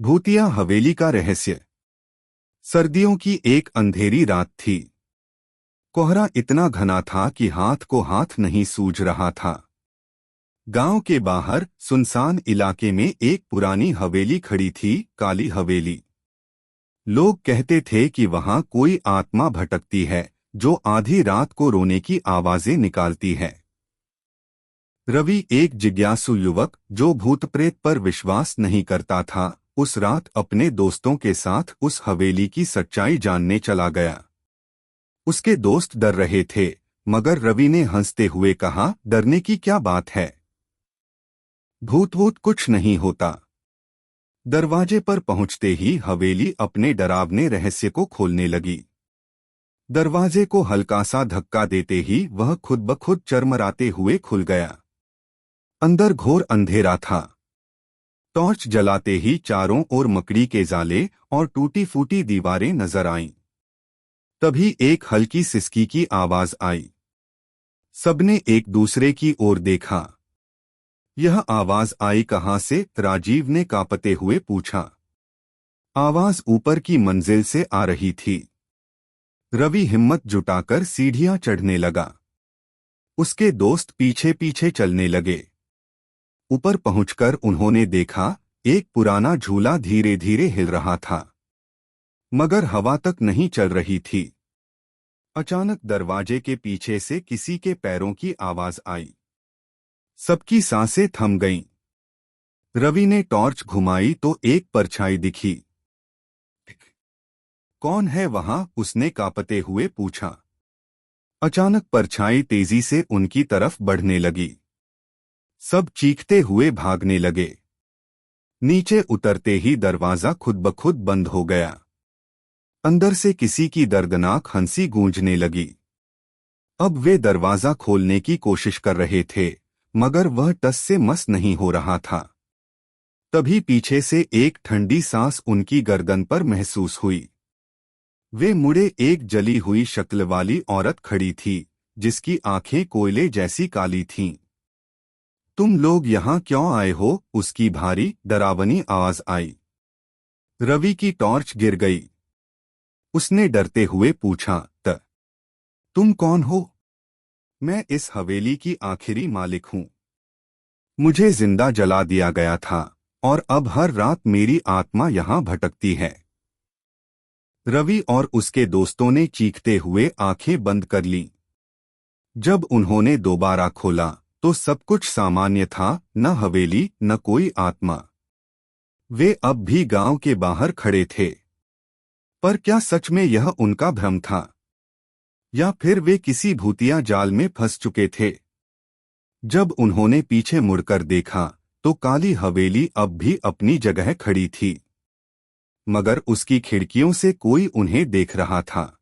भूतिया हवेली का रहस्य। सर्दियों की एक अंधेरी रात थी। कोहरा इतना घना था कि हाथ को हाथ नहीं सूझ रहा था। गांव के बाहर सुनसान इलाके में एक पुरानी हवेली खड़ी थी, काली हवेली। लोग कहते थे कि वहां कोई आत्मा भटकती है जो आधी रात को रोने की आवाजें निकालती है। रवि, एक जिज्ञासु युवक जो भूत प्रेत पर विश्वास नहीं करता था, उस रात अपने दोस्तों के साथ उस हवेली की सच्चाई जानने चला गया। उसके दोस्त डर रहे थे, मगर रवि ने हंसते हुए कहा, डरने की क्या बात है, भूत भूत कुछ नहीं होता। दरवाजे पर पहुंचते ही हवेली अपने डरावने रहस्य को खोलने लगी। दरवाजे को हल्का सा धक्का देते ही वह खुद ब खुद चरमराते हुए खुल गया। अंदर घोर अंधेरा था। टॉर्च जलाते ही चारों ओर मकड़ी के जाले और टूटी फूटी दीवारें नजर आईं। तभी एक हल्की सिसकी की आवाज आई। सबने एक दूसरे की ओर देखा। यह आवाज आई कहां से? राजीव ने कांपते हुए पूछा। आवाज ऊपर की मंजिल से आ रही थी। रवि हिम्मत जुटाकर सीढ़ियां चढ़ने लगा। उसके दोस्त पीछे पीछे चलने लगे। ऊपर पहुंचकर उन्होंने देखा, एक पुराना झूला धीरे धीरे हिल रहा था, मगर हवा तक नहीं चल रही थी। अचानक दरवाजे के पीछे से किसी के पैरों की आवाज आई। सबकी सांसें थम गईं। रवि ने टॉर्च घुमाई तो एक परछाई दिखी। कौन है वहां? उसने कांपते हुए पूछा। अचानक परछाई तेजी से उनकी तरफ बढ़ने लगी। सब चीखते हुए भागने लगे। नीचे उतरते ही दरवाजा खुद ब खुद बंद हो गया। अंदर से किसी की दर्दनाक हंसी गूंजने लगी। अब वे दरवाजा खोलने की कोशिश कर रहे थे, मगर वह टस से मस नहीं हो रहा था। तभी पीछे से एक ठंडी सांस उनकी गर्दन पर महसूस हुई। वे मुड़े, एक जली हुई शक्ल वाली औरत खड़ी थी, जिसकी आंखें कोयले जैसी काली थीं। तुम लोग यहाँ क्यों आए हो? उसकी भारी डरावनी आवाज आई। रवि की टॉर्च गिर गई। उसने डरते हुए पूछा, तुम कौन हो? मैं इस हवेली की आखिरी मालिक हूँ। मुझे जिंदा जला दिया गया था और अब हर रात मेरी आत्मा यहाँ भटकती है। रवि और उसके दोस्तों ने चीखते हुए आंखें बंद कर लीं। जब उन्होंने दोबारा खोला तो सब कुछ सामान्य था, न हवेली न कोई आत्मा। वे अब भी गांव के बाहर खड़े थे। पर क्या सच में यह उनका भ्रम था, या फिर वे किसी भूतिया जाल में फंस चुके थे? जब उन्होंने पीछे मुड़कर देखा तो काली हवेली अब भी अपनी जगह खड़ी थी, मगर उसकी खिड़कियों से कोई उन्हें देख रहा था।